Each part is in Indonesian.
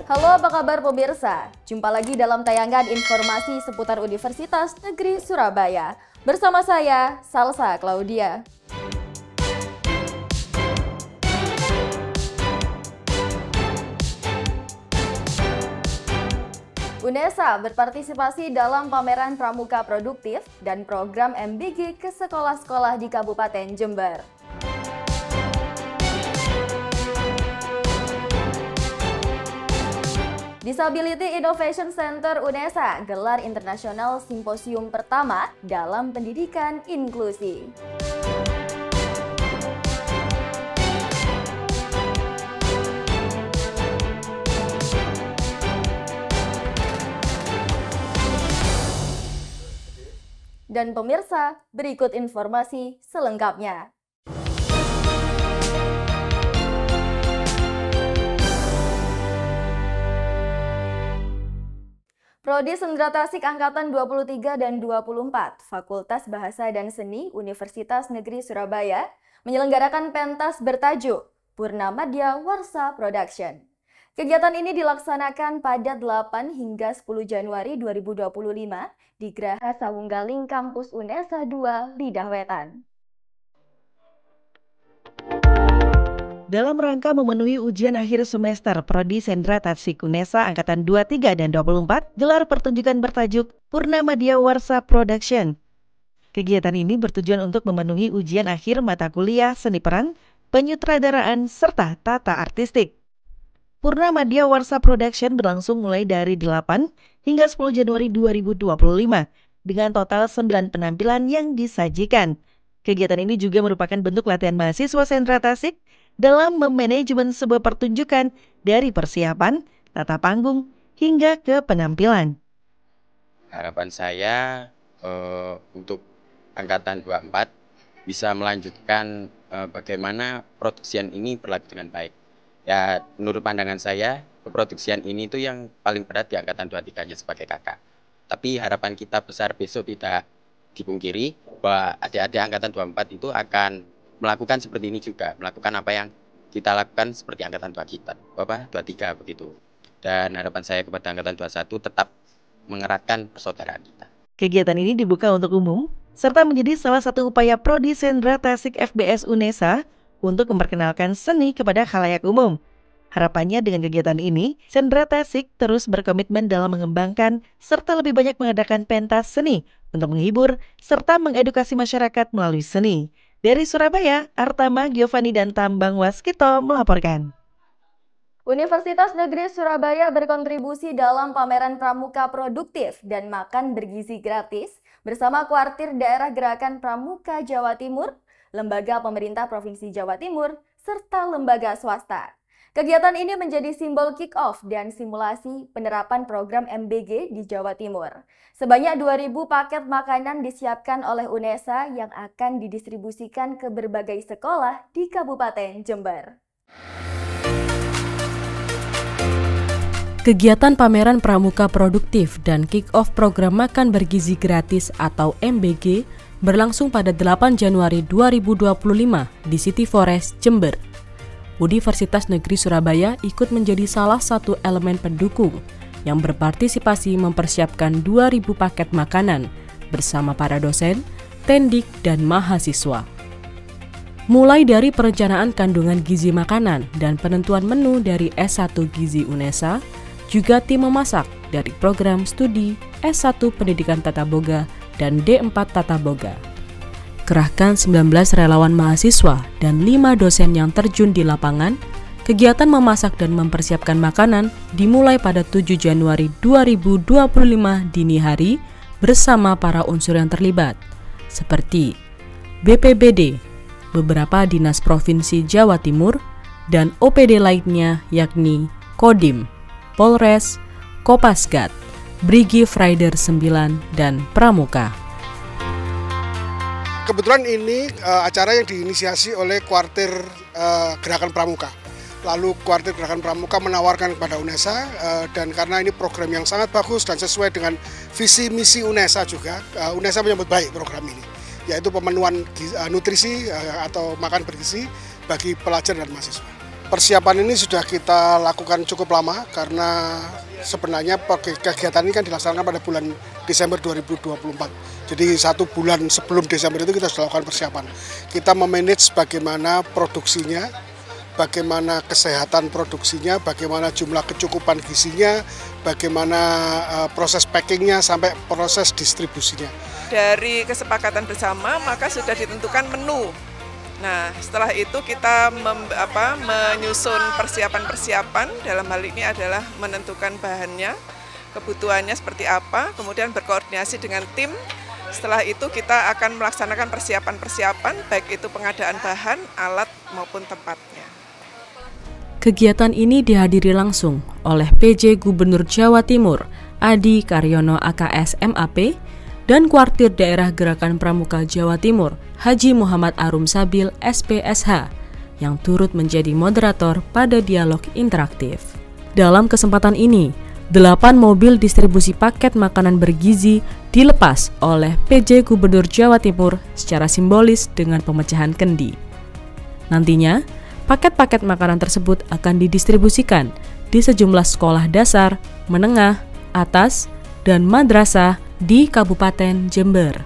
Halo, apa kabar pemirsa? Jumpa lagi dalam tayangan informasi seputar Universitas Negeri Surabaya. Bersama saya, Salsa Claudia. UNESA berpartisipasi dalam pameran pramuka produktif dan program MBG ke sekolah-sekolah di Kabupaten Jember. Disability Innovation Center UNESA gelar internasional simposium pertama dalam pendidikan inklusi. Dan pemirsa, berikut informasi selengkapnya. Prodi Sendra Tasik Angkatan 23 dan 24, Fakultas Bahasa dan Seni Universitas Negeri Surabaya menyelenggarakan pentas bertajuk Purnamadya Warsa Production. Kegiatan ini dilaksanakan pada 8 hingga 10 Januari 2025 di Graha Sawunggaling Kampus UNESA 2 Lidah Wetan. Dalam rangka memenuhi ujian akhir semester Prodi Sendra Tasik UNESA Angkatan 23 dan 24, gelar pertunjukan bertajuk Purnamadya Warsa Production. Kegiatan ini bertujuan untuk memenuhi ujian akhir mata kuliah seni peran, penyutradaraan, serta tata artistik. Purnamadya Warsa Production berlangsung mulai dari 8 hingga 10 Januari 2025 dengan total 9 penampilan yang disajikan. Kegiatan ini juga merupakan bentuk latihan mahasiswa Sendra Tasik dalam memanajemen sebuah pertunjukan dari persiapan, tata panggung, hingga ke penampilan. Harapan saya untuk Angkatan 24 bisa melanjutkan bagaimana produksian ini berlaku dengan baik. Ya, menurut pandangan saya, produksian ini itu yang paling berat di Angkatan 23-nya sebagai kakak. Tapi harapan kita besar besok tidak dipungkiri bahwa adik-adik Angkatan 24 itu akan melakukan seperti ini juga, melakukan apa yang kita lakukan seperti Angkatan 23 begitu. Dan harapan saya kepada Angkatan 21 tetap mengeratkan persaudaraan kita. Kegiatan ini dibuka untuk umum, serta menjadi salah satu upaya Prodi Sendra Tasik FBS UNESA untuk memperkenalkan seni kepada khalayak umum. Harapannya dengan kegiatan ini, Sendra Tasik terus berkomitmen dalam mengembangkan serta lebih banyak mengadakan pentas seni untuk menghibur serta mengedukasi masyarakat melalui seni. Dari Surabaya, Artama, Giovanni, dan Tambang Waskito melaporkan. Universitas Negeri Surabaya berkontribusi dalam pameran pramuka produktif dan makan bergizi gratis bersama Kuartir Daerah Gerakan Pramuka Jawa Timur, Lembaga Pemerintah Provinsi Jawa Timur, serta lembaga swasta. Kegiatan ini menjadi simbol kick-off dan simulasi penerapan program MBG di Jawa Timur. Sebanyak 2.000 paket makanan disiapkan oleh UNESA yang akan didistribusikan ke berbagai sekolah di Kabupaten Jember. Kegiatan pameran pramuka produktif dan kick-off program makan bergizi gratis atau MBG berlangsung pada 8 Januari 2025 di City Forest, Jember. Universitas Negeri Surabaya ikut menjadi salah satu elemen pendukung yang berpartisipasi mempersiapkan 2.000 paket makanan bersama para dosen, tendik, dan mahasiswa. Mulai dari perencanaan kandungan gizi makanan dan penentuan menu dari S1 Gizi UNESA, juga tim memasak dari program studi S1 Pendidikan Tata Boga dan D4 Tata Boga. Kerahkan 19 relawan mahasiswa dan 5 dosen yang terjun di lapangan, kegiatan memasak dan mempersiapkan makanan dimulai pada 7 Januari 2025 dini hari bersama para unsur yang terlibat, seperti BPBD, beberapa dinas Provinsi Jawa Timur, dan OPD lainnya yakni Kodim, Polres, Kopasgat, Brigi Frider 9, dan Pramuka. Kebetulan ini acara yang diinisiasi oleh Kuartir Gerakan Pramuka. Lalu Kuartir Gerakan Pramuka menawarkan kepada UNESA dan karena ini program yang sangat bagus dan sesuai dengan visi misi UNESA juga, UNESA menyambut baik program ini, yaitu pemenuhan nutrisi atau makan bergizi bagi pelajar dan mahasiswa. Persiapan ini sudah kita lakukan cukup lama karena sebenarnya kegiatan ini kan dilaksanakan pada bulan Desember 2024. Jadi 1 bulan sebelum Desember itu kita sudah lakukan persiapan. Kita memanage bagaimana produksinya, bagaimana kesehatan produksinya, bagaimana jumlah kecukupan gizinya, bagaimana proses packingnya sampai proses distribusinya. Dari kesepakatan bersama maka sudah ditentukan menu. Nah, setelah itu kita menyusun persiapan-persiapan, dalam hal ini adalah menentukan bahannya, kebutuhannya seperti apa, kemudian berkoordinasi dengan tim. Setelah itu kita akan melaksanakan persiapan-persiapan, baik itu pengadaan bahan, alat maupun tempatnya. Kegiatan ini dihadiri langsung oleh PJ Gubernur Jawa Timur, Adi Karyono AKS MAP, dan Kuartir Daerah Gerakan Pramuka Jawa Timur, Haji Muhammad Arum Sabil SPSH, yang turut menjadi moderator pada dialog interaktif. Dalam kesempatan ini, 8 mobil distribusi paket makanan bergizi dilepas oleh PJ Gubernur Jawa Timur secara simbolis dengan pemecahan kendi. Nantinya, paket-paket makanan tersebut akan didistribusikan di sejumlah sekolah dasar, menengah, atas, dan madrasah di Kabupaten Jember.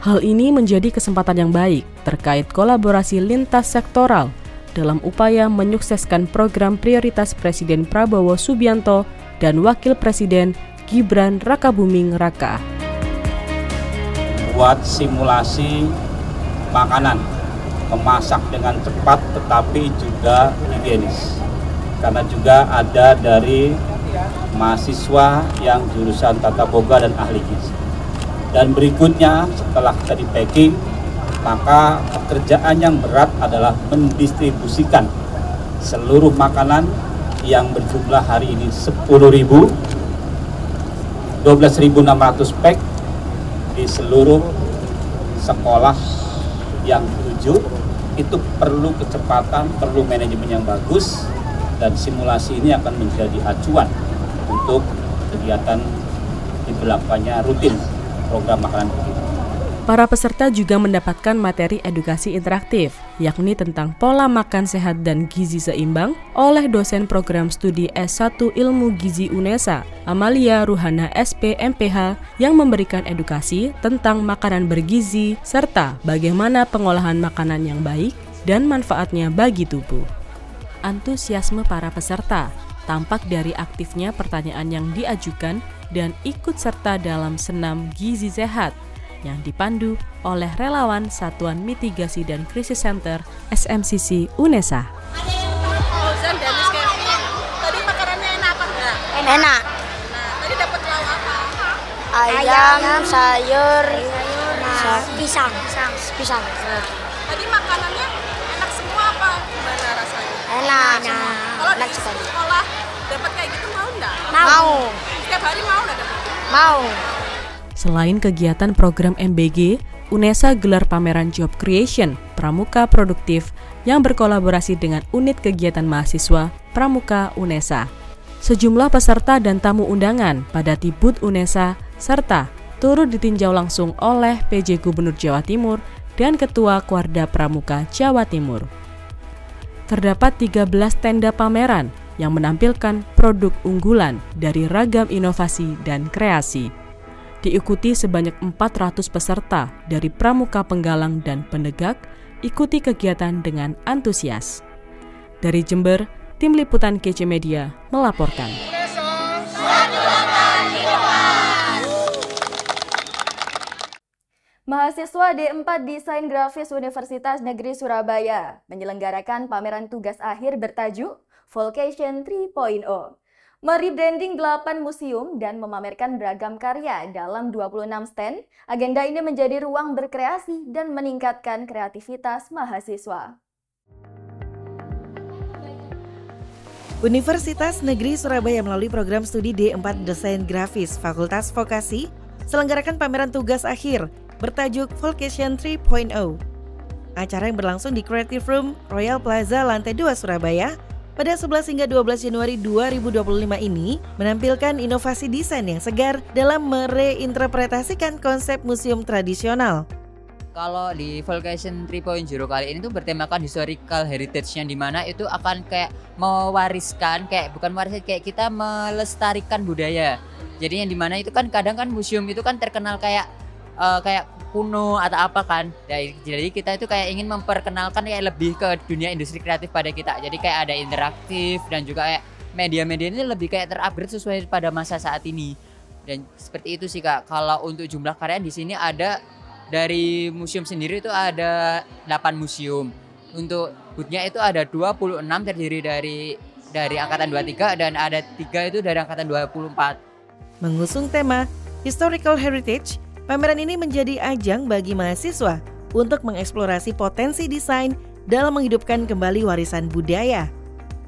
Hal ini menjadi kesempatan yang baik terkait kolaborasi lintas sektoral dalam upaya menyukseskan program prioritas Presiden Prabowo Subianto dan Wakil Presiden Gibran Rakabuming Raka. Buat simulasi makanan, memasak dengan cepat tetapi juga higienis. Karena juga ada dari mahasiswa yang jurusan tata boga dan ahli gizi. Dan berikutnya setelah kita di packing, maka pekerjaan yang berat adalah mendistribusikan seluruh makanan yang berjumlah hari ini 12.600 pack di seluruh sekolah yang dituju. Itu perlu kecepatan, perlu manajemen yang bagus, dan simulasi ini akan menjadi acuan untuk kegiatan diberlakukannya rutin program makanan bergizi. Para peserta juga mendapatkan materi edukasi interaktif, yakni tentang pola makan sehat dan gizi seimbang oleh dosen program studi S1 Ilmu Gizi UNESA, Amalia Ruhana SP MPH, yang memberikan edukasi tentang makanan bergizi serta bagaimana pengolahan makanan yang baik dan manfaatnya bagi tubuh. Antusiasme para peserta tampak dari aktifnya pertanyaan yang diajukan dan ikut serta dalam senam gizi sehat yang dipandu oleh relawan Satuan Mitigasi dan Krisis Center SMCC UNESA. Tadi makanannya enak apa enggak? Enak. Nah, tadi dapat lauk apa? Ayam, sayur, pisang. Tadi makanannya enak semua apa gimana rasanya? Enak. Kalau Enak di sekali. sekolah dapat kayak gitu mau enggak? Mau. Setiap hari mau enggak dapat? Mau. Selain kegiatan program MBG, UNESA gelar pameran Job Creation Pramuka Produktif yang berkolaborasi dengan unit kegiatan mahasiswa Pramuka UNESA. Sejumlah peserta dan tamu undangan pada Tibut UNESA serta turut ditinjau langsung oleh PJ Gubernur Jawa Timur dan Ketua Kuarda Pramuka Jawa Timur. Terdapat 13 tenda pameran yang menampilkan produk unggulan dari ragam inovasi dan kreasi. Diikuti sebanyak 400 peserta dari pramuka penggalang dan penegak, ikuti kegiatan dengan antusias. Dari Jember, Tim Liputan KC Media melaporkan. Mahasiswa D4 Desain Grafis Universitas Negeri Surabaya menyelenggarakan pameran tugas akhir bertajuk Vocation 3.0. Merebranding 8 museum dan memamerkan beragam karya dalam 26 stand, agenda ini menjadi ruang berkreasi dan meningkatkan kreativitas mahasiswa. Universitas Negeri Surabaya melalui program studi D4 Desain Grafis Fakultas Vokasi selenggarakan pameran tugas akhir bertajuk Vocation 3.0. Acara yang berlangsung di Creative Room Royal Plaza Lantai 2 Surabaya pada 11 hingga 12 Januari 2025 ini menampilkan inovasi desain yang segar dalam mereinterpretasikan konsep museum tradisional. Kalau di Volcation 3.0 kali ini tuh bertemakan historical heritage, yang dimana itu akan kayak mewariskan, kayak bukan mewariskan, kayak kita melestarikan budaya. Jadi yang dimana itu kan kadang kan museum itu kan terkenal kayak kuno atau apa kan. Jadi kita itu kayak ingin memperkenalkan kayak lebih ke dunia industri kreatif pada kita. Jadi kayak ada interaktif dan juga kayak media-media ini lebih kayak terupgrade sesuai pada masa saat ini. Dan seperti itu sih Kak. Kalau untuk jumlah karya di sini ada dari museum sendiri itu ada 8 museum. Untuk booth-nya itu ada 26 terdiri dari angkatan 23 dan ada 3 itu dari angkatan 24. Mengusung tema Historical Heritage, pameran ini menjadi ajang bagi mahasiswa untuk mengeksplorasi potensi desain dalam menghidupkan kembali warisan budaya.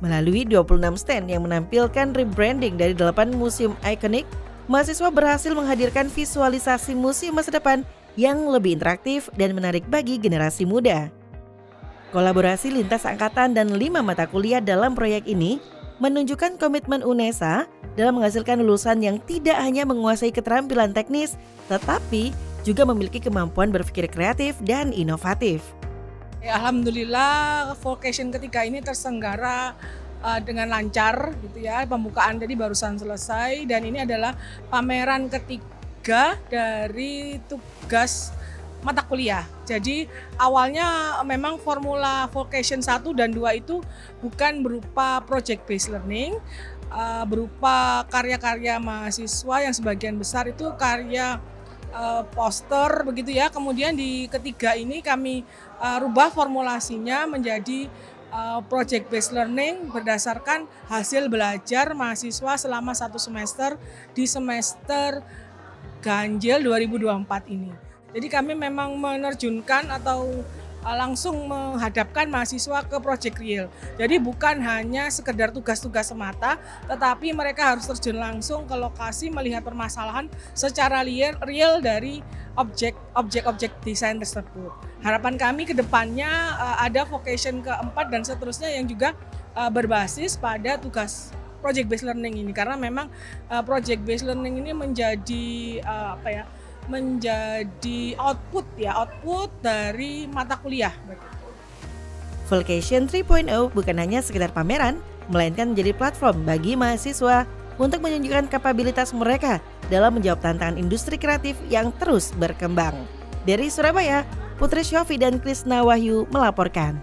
Melalui 26 stand yang menampilkan rebranding dari 8 museum ikonik, mahasiswa berhasil menghadirkan visualisasi museum masa depan yang lebih interaktif dan menarik bagi generasi muda. Kolaborasi lintas angkatan dan 5 mata kuliah dalam proyek ini menunjukkan komitmen UNESA dalam menghasilkan lulusan yang tidak hanya menguasai keterampilan teknis, tetapi juga memiliki kemampuan berpikir kreatif dan inovatif. Alhamdulillah Volcation ketiga ini terselenggara dengan lancar gitu ya. Pembukaan tadi barusan selesai dan ini adalah pameran ketiga dari tugas mata kuliah. Jadi awalnya memang formula Volcation 1 dan 2 itu bukan berupa project based learning, berupa karya-karya mahasiswa yang sebagian besar itu karya poster begitu ya. Kemudian di ketiga ini kami rubah formulasinya menjadi project based learning berdasarkan hasil belajar mahasiswa selama 1 semester di semester ganjil 2024 ini. Jadi kami memang menerjunkan atau langsung menghadapkan mahasiswa ke project real. Jadi bukan hanya sekedar tugas-tugas semata, tetapi mereka harus terjun langsung ke lokasi melihat permasalahan secara real dari objek-objek desain tersebut. Harapan kami ke depannya ada vocation keempat dan seterusnya yang juga berbasis pada tugas project based learning ini, karena memang project based learning ini menjadi menjadi output dari mata kuliah. Volcation 3.0 bukan hanya sekedar pameran, melainkan menjadi platform bagi mahasiswa untuk menunjukkan kapabilitas mereka dalam menjawab tantangan industri kreatif yang terus berkembang. Dari Surabaya, Putri Syofi dan Krisna Wahyu melaporkan.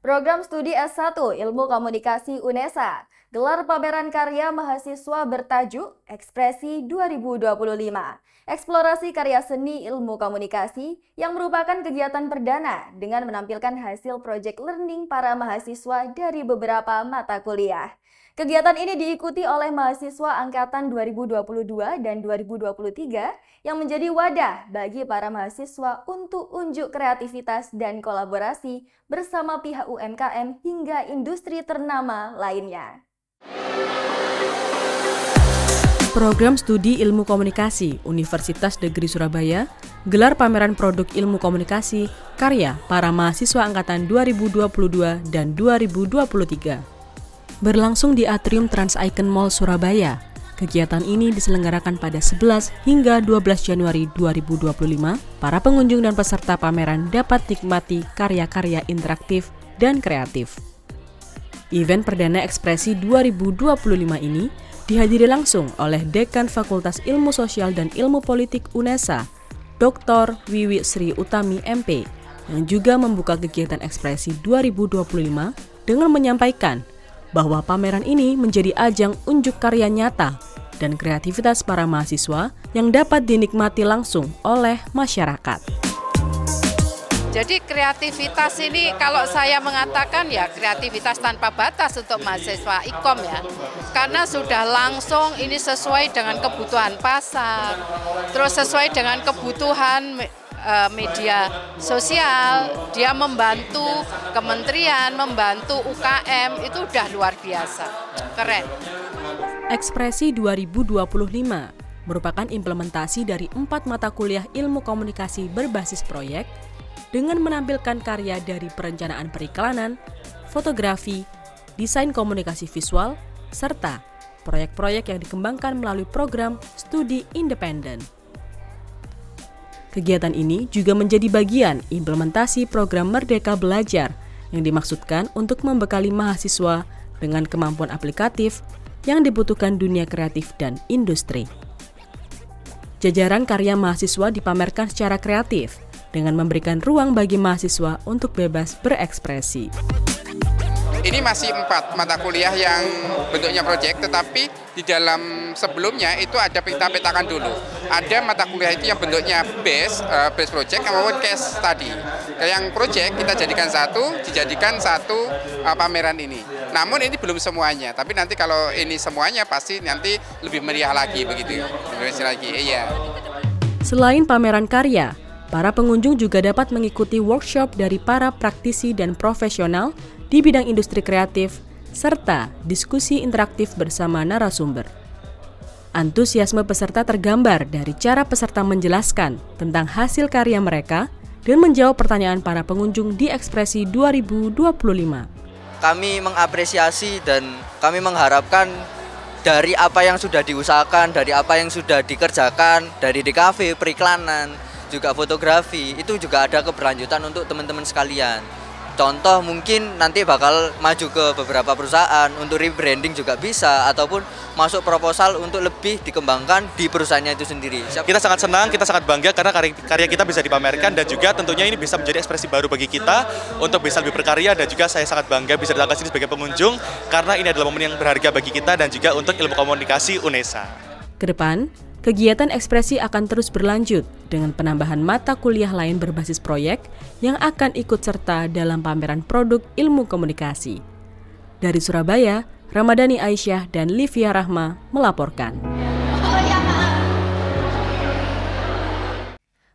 Program Studi S1 Ilmu Komunikasi UNESA gelar pameran karya mahasiswa bertajuk Ekspresi 2025. Eksplorasi karya seni ilmu komunikasi yang merupakan kegiatan perdana dengan menampilkan hasil project learning para mahasiswa dari beberapa mata kuliah. Kegiatan ini diikuti oleh mahasiswa angkatan 2022 dan 2023 yang menjadi wadah bagi para mahasiswa untuk unjuk kreativitas dan kolaborasi bersama pihak UMKM hingga industri ternama lainnya. Program Studi Ilmu Komunikasi Universitas Negeri Surabaya gelar pameran produk ilmu komunikasi karya para mahasiswa angkatan 2022 dan 2023. Berlangsung di Atrium Trans Icon Mall Surabaya. Kegiatan ini diselenggarakan pada 11 hingga 12 Januari 2025. Para pengunjung dan peserta pameran dapat nikmati karya-karya interaktif dan kreatif. Event perdana Ekspresi 2025 ini dihadiri langsung oleh Dekan Fakultas Ilmu Sosial dan Ilmu Politik UNESA, Dr. Wiwi Sri Utami MP, yang juga membuka kegiatan Ekspresi 2025 dengan menyampaikan bahwa pameran ini menjadi ajang unjuk karya nyata dan kreativitas para mahasiswa yang dapat dinikmati langsung oleh masyarakat. Jadi kreativitas ini kalau saya mengatakan ya kreativitas tanpa batas untuk mahasiswa IKOM ya. Karena sudah langsung ini sesuai dengan kebutuhan pasar, terus sesuai dengan kebutuhan media sosial, dia membantu kementerian, membantu UKM, itu udah luar biasa, keren. Ekspresi 2025 merupakan implementasi dari 4 mata kuliah ilmu komunikasi berbasis proyek dengan menampilkan karya dari perencanaan periklanan, fotografi, desain komunikasi visual, serta proyek-proyek yang dikembangkan melalui program studi independen. Kegiatan ini juga menjadi bagian implementasi program Merdeka Belajar yang dimaksudkan untuk membekali mahasiswa dengan kemampuan aplikatif yang dibutuhkan dunia kreatif dan industri. Jajaran karya mahasiswa dipamerkan secara kreatif dengan memberikan ruang bagi mahasiswa untuk bebas berekspresi. Ini masih 4 mata kuliah yang bentuknya proyek, tetapi di dalam sebelumnya itu ada kita petakan dulu. Ada mata kuliah itu yang bentuknya base project maupun case study. Yang proyek kita dijadikan satu pameran ini. Namun ini belum semuanya, tapi nanti kalau ini semuanya pasti nanti lebih meriah lagi begitu. Lebih meriah lagi, iya. Selain pameran karya, para pengunjung juga dapat mengikuti workshop dari para praktisi dan profesional di bidang industri kreatif, serta diskusi interaktif bersama narasumber. Antusiasme peserta tergambar dari cara peserta menjelaskan tentang hasil karya mereka dan menjawab pertanyaan para pengunjung di Ekspresi 2025. Kami mengapresiasi dan kami mengharapkan dari apa yang sudah diusahakan, dari apa yang sudah dikerjakan, dari DKV, periklanan, juga fotografi, itu juga ada keberlanjutan untuk teman-teman sekalian. Contoh mungkin nanti bakal maju ke beberapa perusahaan untuk rebranding juga bisa, ataupun masuk proposal untuk lebih dikembangkan di perusahaannya itu sendiri. Kita sangat senang, kita sangat bangga karena karya kita bisa dipamerkan dan juga tentunya ini bisa menjadi ekspresi baru bagi kita untuk bisa lebih berkarya, dan juga saya sangat bangga bisa datang ke sini sebagai pengunjung karena ini adalah momen yang berharga bagi kita dan juga untuk ilmu komunikasi UNESA. Kedepan, kegiatan ekspresi akan terus berlanjut dengan penambahan mata kuliah lain berbasis proyek yang akan ikut serta dalam pameran produk ilmu komunikasi. Dari Surabaya, Ramadhani Aisyah dan Livia Rahma melaporkan.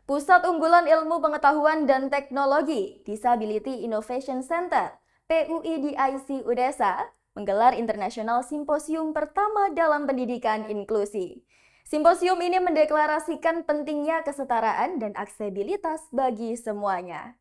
Pusat Unggulan Ilmu Pengetahuan dan Teknologi Disability Innovation Center PUIDIC UDESA menggelar International Simposium pertama dalam pendidikan inklusi. Simposium ini mendeklarasikan pentingnya kesetaraan dan aksesibilitas bagi semuanya.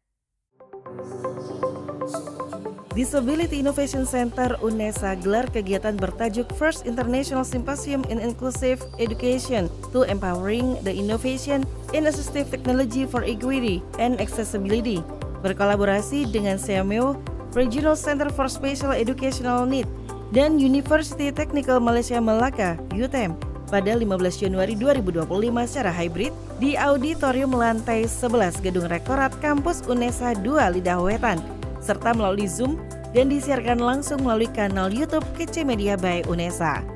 Disability Innovation Center UNESA gelar kegiatan bertajuk First International Symposium in Inclusive Education to Empowering the Innovation in Assistive Technology for Equity and Accessibility, berkolaborasi dengan CMU, Regional Center for Special Educational Needs, dan University Technical Malaysia Melaka, UTM, pada 15 Januari 2025 secara hybrid di auditorium lantai 11 Gedung Rektorat Kampus UNESA 2 Lidah Wetan, serta melalui Zoom dan disiarkan langsung melalui kanal YouTube Kece Media by UNESA.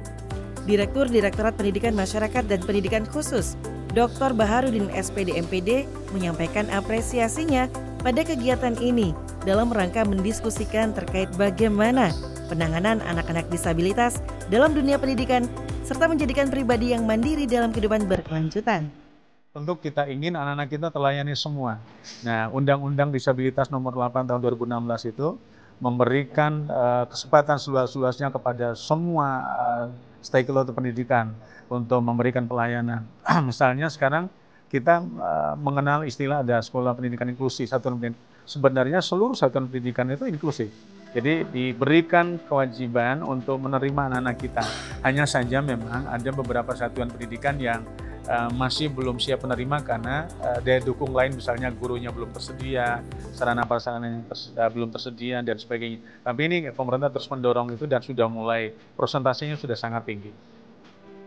Direktur Direktorat Pendidikan Masyarakat dan Pendidikan Khusus, Dr. Baharudin SPD MPD, menyampaikan apresiasinya pada kegiatan ini dalam rangka mendiskusikan terkait bagaimana penanganan anak-anak disabilitas dalam dunia pendidikan serta menjadikan pribadi yang mandiri dalam kehidupan berkelanjutan. Tentu kita ingin anak-anak kita terlayani semua. Nah, Undang-Undang Disabilitas Nomor 8 Tahun 2016 itu memberikan kesempatan seluas-luasnya kepada semua stakeholder pendidikan untuk memberikan pelayanan. Misalnya sekarang kita mengenal istilah ada sekolah pendidikan inklusi, satuan pendidikan. Sebenarnya seluruh satuan pendidikan itu inklusif. Jadi diberikan kewajiban untuk menerima anak-anak kita. Hanya saja memang ada beberapa satuan pendidikan yang masih belum siap menerima karena daya dukung lain, misalnya gurunya belum tersedia, sarana prasarana belum tersedia dan sebagainya. Tapi ini pemerintah terus mendorong itu dan sudah mulai, persentasenya sudah sangat tinggi.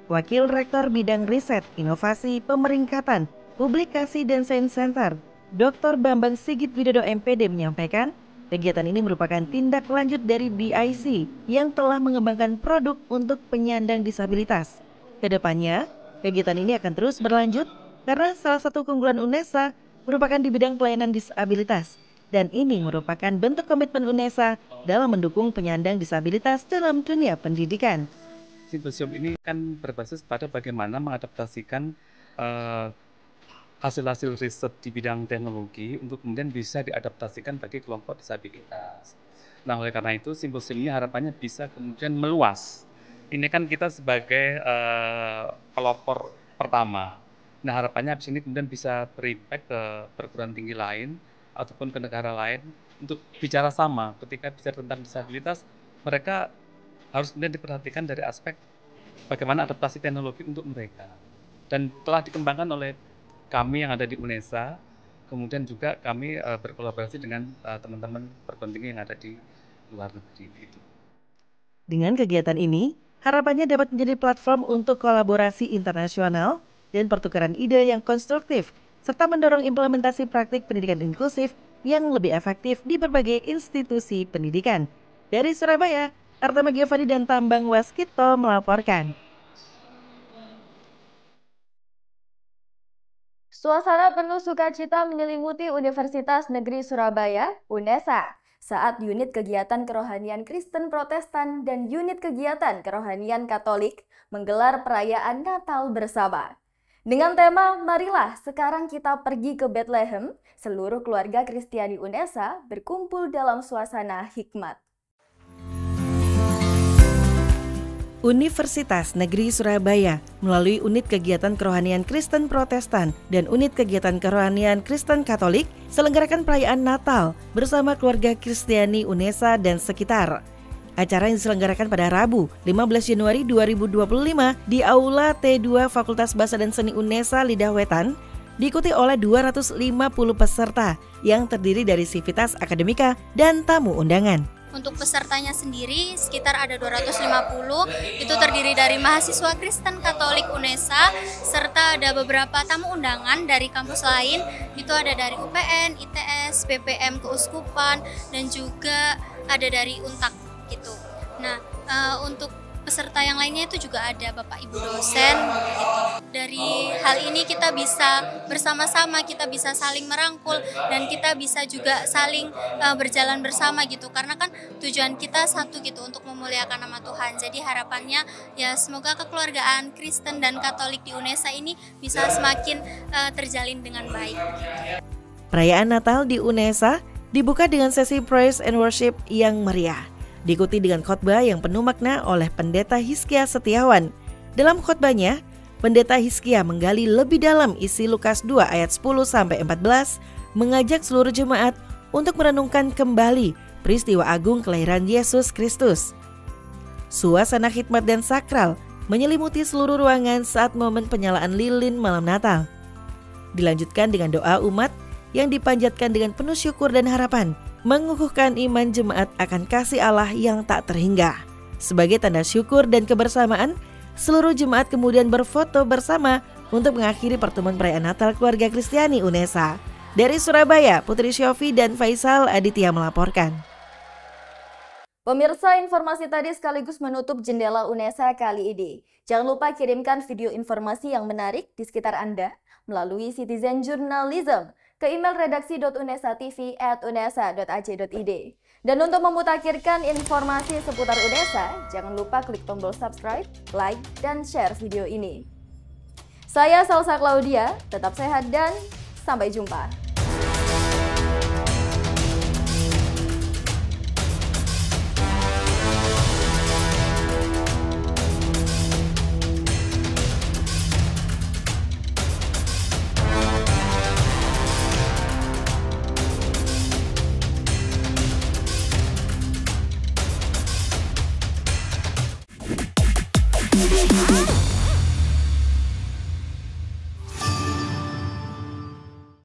Wakil Rektor Bidang Riset, Inovasi, Pemeringkatan, Publikasi dan Sains Center, Dr. Bambang Sigit Widodo MPD menyampaikan, kegiatan ini merupakan tindak lanjut dari DIC yang telah mengembangkan produk untuk penyandang disabilitas. Kedepannya, kegiatan ini akan terus berlanjut karena salah satu keunggulan UNESA merupakan di bidang pelayanan disabilitas. Dan ini merupakan bentuk komitmen UNESA dalam mendukung penyandang disabilitas dalam dunia pendidikan. Simposium ini kan berbasis pada bagaimana mengadaptasikan hasil-hasil riset di bidang teknologi untuk kemudian bisa diadaptasikan bagi kelompok disabilitas. Nah, oleh karena itu simposium ini harapannya bisa kemudian meluas. Ini kan kita sebagai pelopor pertama. Nah, harapannya di sini kemudian bisa berimpact ke perguruan tinggi lain ataupun ke negara lain untuk bicara sama. Ketika bicara tentang disabilitas, mereka harus kemudian diperhatikan dari aspek bagaimana adaptasi teknologi untuk mereka. Dan telah dikembangkan oleh kami yang ada di UNESA, kemudian juga kami berkolaborasi dengan teman-teman perguruan tinggi yang ada di luar negeri. Gitu. Dengan kegiatan ini, harapannya dapat menjadi platform untuk kolaborasi internasional dan pertukaran ide yang konstruktif, serta mendorong implementasi praktik pendidikan inklusif yang lebih efektif di berbagai institusi pendidikan. Dari Surabaya, Artama Giovanni dan Tambang Waskito melaporkan. Suasana penuh sukacita menyelimuti Universitas Negeri Surabaya, UNESA, saat unit kegiatan kerohanian Kristen Protestan dan unit kegiatan kerohanian Katolik menggelar perayaan Natal bersama. Dengan tema "Marilah sekarang kita pergi ke Bethlehem", seluruh keluarga Kristiani UNESA berkumpul dalam suasana hikmat. Universitas Negeri Surabaya melalui unit kegiatan kerohanian Kristen Protestan dan unit kegiatan kerohanian Kristen Katolik selenggarakan perayaan Natal bersama keluarga Kristiani UNESA dan sekitar. Acara yang diselenggarakan pada Rabu 15 Januari 2025 di Aula T2 Fakultas Bahasa dan Seni UNESA Lidah Wetan diikuti oleh 250 peserta yang terdiri dari sivitas akademika dan tamu undangan. Untuk pesertanya sendiri sekitar ada 250, itu terdiri dari mahasiswa Kristen Katolik UNESA, serta ada beberapa tamu undangan dari kampus lain, itu ada dari UPN, ITS, BPM Keuskupan, dan juga ada dari UNTAK gitu. Nah, untuk peserta yang lainnya itu juga ada Bapak Ibu dosen gitu. Dari hal ini kita bisa bersama-sama, kita bisa saling merangkul dan kita bisa juga saling berjalan bersama gitu, karena kan tujuan kita satu gitu, untuk memuliakan nama Tuhan. Jadi harapannya ya semoga kekeluargaan Kristen dan Katolik di UNESA ini bisa semakin terjalin dengan baik. Perayaan Natal di UNESA dibuka dengan sesi praise and worship yang meriah, diikuti dengan khotbah yang penuh makna oleh Pendeta Hizkia Setiawan. Dalam khotbahnya, Pendeta Hizkia menggali lebih dalam isi Lukas 2 ayat 10-14, mengajak seluruh jemaat untuk merenungkan kembali peristiwa agung kelahiran Yesus Kristus. Suasana khidmat dan sakral menyelimuti seluruh ruangan saat momen penyalaan lilin malam Natal. Dilanjutkan dengan doa umat yang dipanjatkan dengan penuh syukur dan harapan, mengukuhkan iman jemaat akan kasih Allah yang tak terhingga. Sebagai tanda syukur dan kebersamaan, seluruh jemaat kemudian berfoto bersama untuk mengakhiri pertemuan perayaan Natal keluarga Kristiani UNESA. Dari Surabaya, Putri Syofi dan Faisal Aditya melaporkan. Pemirsa, informasi tadi sekaligus menutup jendela UNESA kali ini. Jangan lupa kirimkan video informasi yang menarik di sekitar Anda melalui Citizen Journalism ke email redaksi.unesatv@unesa.ac.id. Dan untuk memutakhirkan informasi seputar UNESA, jangan lupa klik tombol subscribe, like, dan share video ini. Saya Salsa Claudia, tetap sehat dan sampai jumpa.